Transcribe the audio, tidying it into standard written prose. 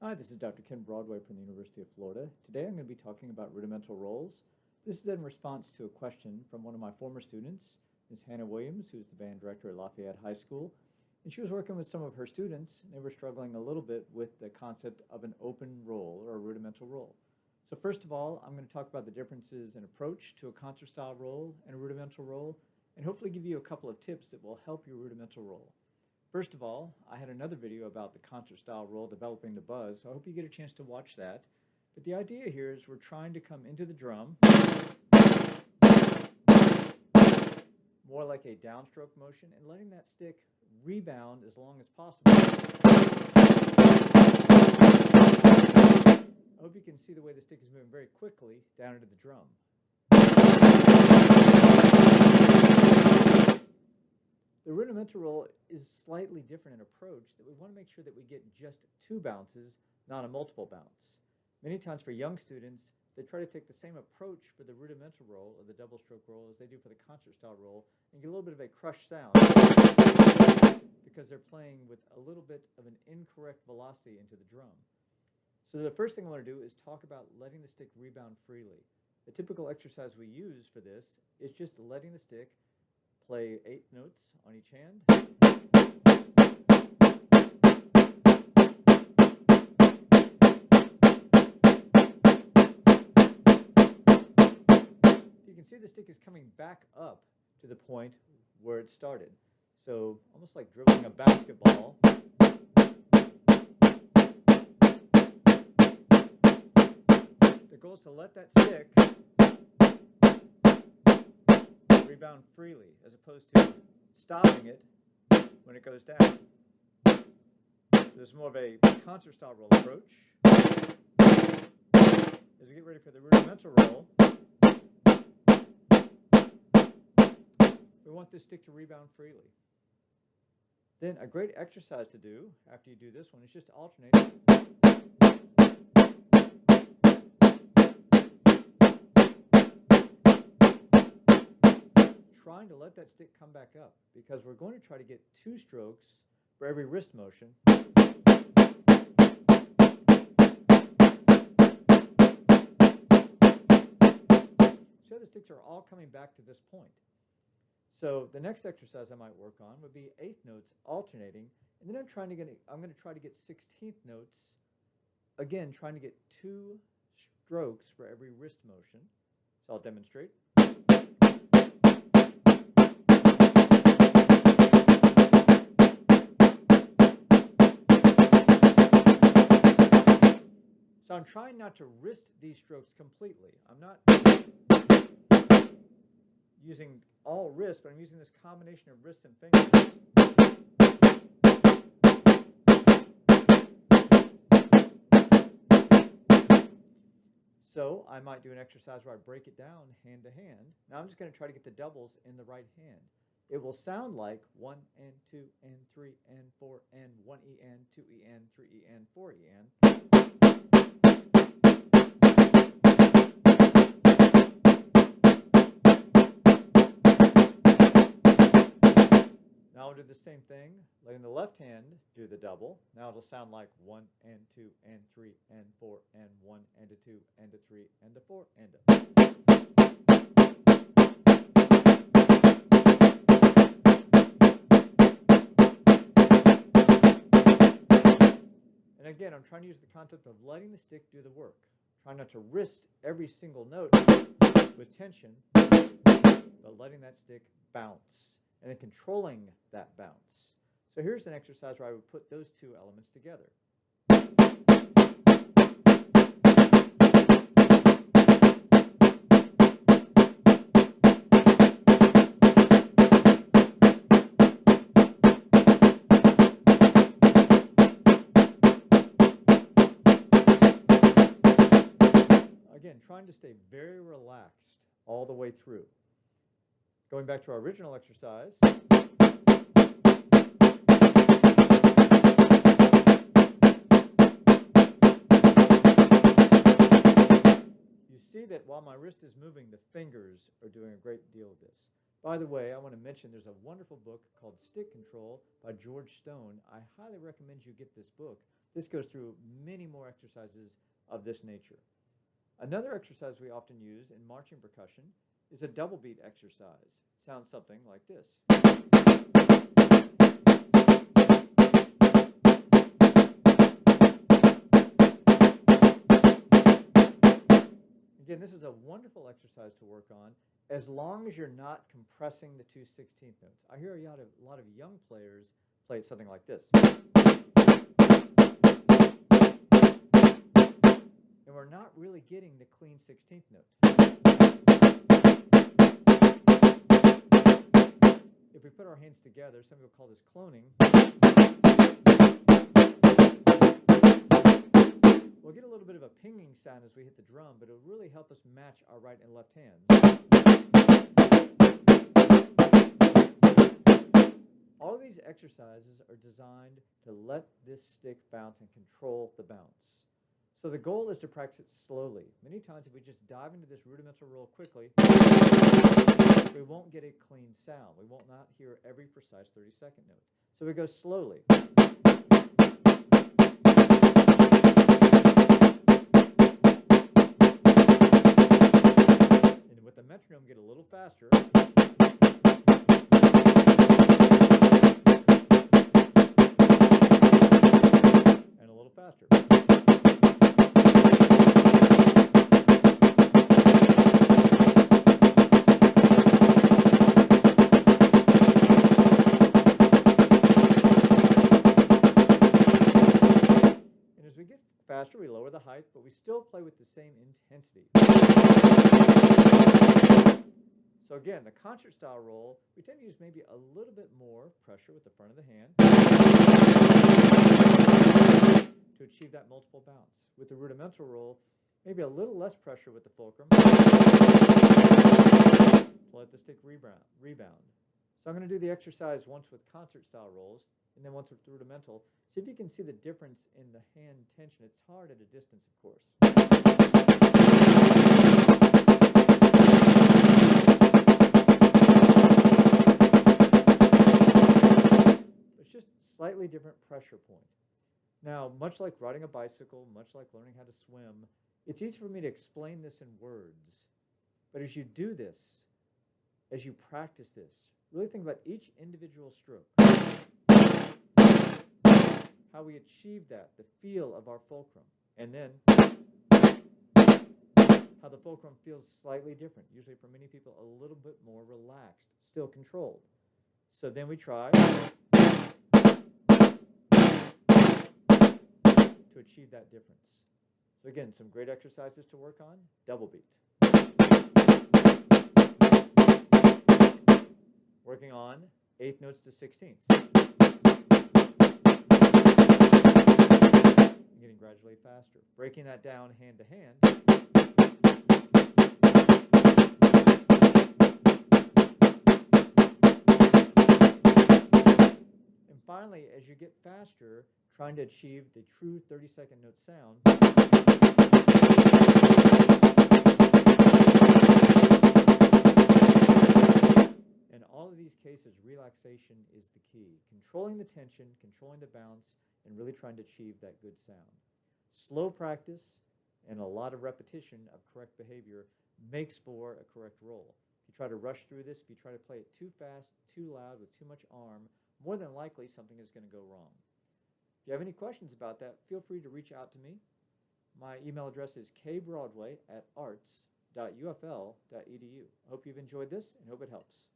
Hi, this is Dr. Ken Broadway from the University of Florida. Today I'm going to be talking about rudimental rolls. This is in response to a question from one of my former students, Ms. Hannah Williams, who's the band director at Lafayette High School. And she was working with some of her students, and they were struggling a little bit with the concept of an open roll or a rudimental roll. So first of all, I'm going to talk about the differences in approach to a concert style roll and a rudimental roll, and hopefully give you a couple of tips that will help your rudimental roll. First of all, I had another video about the concert style roll, developing the buzz, so I hope you get a chance to watch that. But the idea here is we're trying to come into the drum more like a downstroke motion and letting that stick rebound as long as possible. I hope you can see the way the stick is moving very quickly down into the drum. The rudimental roll is slightly different in approach, that we want to make sure that we get just 2 bounces, not a multiple bounce. Many times for young students, they try to take the same approach for the rudimental roll or the double stroke roll as they do for the concert style roll and get a little bit of a crushed sound because they're playing with a little bit of an incorrect velocity into the drum. So the first thing I want to do is talk about letting the stick rebound freely. The typical exercise we use for this is just letting the stick play 8 notes on each hand. You can see the stick is coming back up to the point where it started. So almost like dribbling a basketball. The goal is to let that stick rebound freely, as opposed to stopping it when it goes down. This is more of a concert style roll approach. As we get ready for the rudimental roll, we want this stick to rebound freely. Then a great exercise to do after you do this one is just to alternate. Trying to let that stick come back up, because we're going to try to get 2 strokes for every wrist motion. So the sticks are all coming back to this point. So the next exercise I might work on would be 8th notes alternating, and then I'm going to try to get 16th notes, again trying to get 2 strokes for every wrist motion. So I'll demonstrate. So I'm trying not to wrist these strokes completely. I'm not using all wrist, but I'm using this combination of wrists and fingers. So I might do an exercise where I break it down hand to hand. Now I'm just going to try to get the doubles in the right hand. It will sound like 1 and 2 and 3 and 4 and 1 E and 2 E and 3 E and 4 E and. Now I'll do the same thing, letting the left hand do the double. Now it'll sound like 1 and 2 and 3 and 4 and 1 and a 2 and a 3 and a 4 and a. And again, I'm trying to use the concept of letting the stick do the work. Trying not to wrist every single note with tension, but letting that stick bounce and then controlling that bounce. So here's an exercise where I would put those 2 elements together. Again, trying to stay very relaxed all the way through. Going back to our original exercise, you see that while my wrist is moving, the fingers are doing a great deal of this. By the way, I want to mention there's a wonderful book called Stick Control by George Stone. I highly recommend you get this book. This goes through many more exercises of this nature. Another exercise we often use in marching percussion is a double beat exercise. Sounds something like this. Again, this is a wonderful exercise to work on as long as you're not compressing the two 16th notes. I hear a lot of young players play it something like this. And we're not really getting the clean 16th note. If we put our hands together, some people call this cloning. We'll get a little bit of a pinging sound as we hit the drum, but it'll really help us match our right and left hands. All of these exercises are designed to let this stick bounce and control the bounce. So the goal is to practice it slowly. Many times if we just dive into this rudimental roll quickly, we won't get a clean sound. We won't not hear every precise 30-second note. So we go slowly. And with the metronome, get a little faster. And a little faster. Faster, we lower the height, but we still play with the same intensity. So again, the concert style roll, we tend to use maybe a little bit more pressure with the front of the hand to achieve that multiple bounce. With the rudimental roll, maybe a little less pressure with the fulcrum to let the stick rebound. So I'm going to do the exercise once with concert style rolls and then once with rudimental. See if you can see the difference in the hand tension. It's hard at a distance, of course. It's just slightly different pressure point. Now, much like riding a bicycle, much like learning how to swim, it's easy for me to explain this in words. But as you do this, as you practice this, really think about each individual stroke. How we achieve that, the feel of our fulcrum, and then how the fulcrum feels slightly different, usually for many people a little bit more relaxed, still controlled. So then we try to achieve that difference. So again, some great exercises to work on. Double beat. Working on 8th notes to 16ths. Getting gradually faster. Breaking that down hand to hand. And finally, as you get faster, trying to achieve the true 30-second note sound. In all of these cases, relaxation is the key. Controlling the tension, controlling the bounce, and really trying to achieve that good sound. Slow practice and a lot of repetition of correct behavior makes for a correct roll. If you try to rush through this, if you try to play it too fast, too loud, with too much arm, more than likely something is going to go wrong. If you have any questions about that, feel free to reach out to me. My email address is kbroadway@arts.ufl.edu. I hope you've enjoyed this and hope it helps.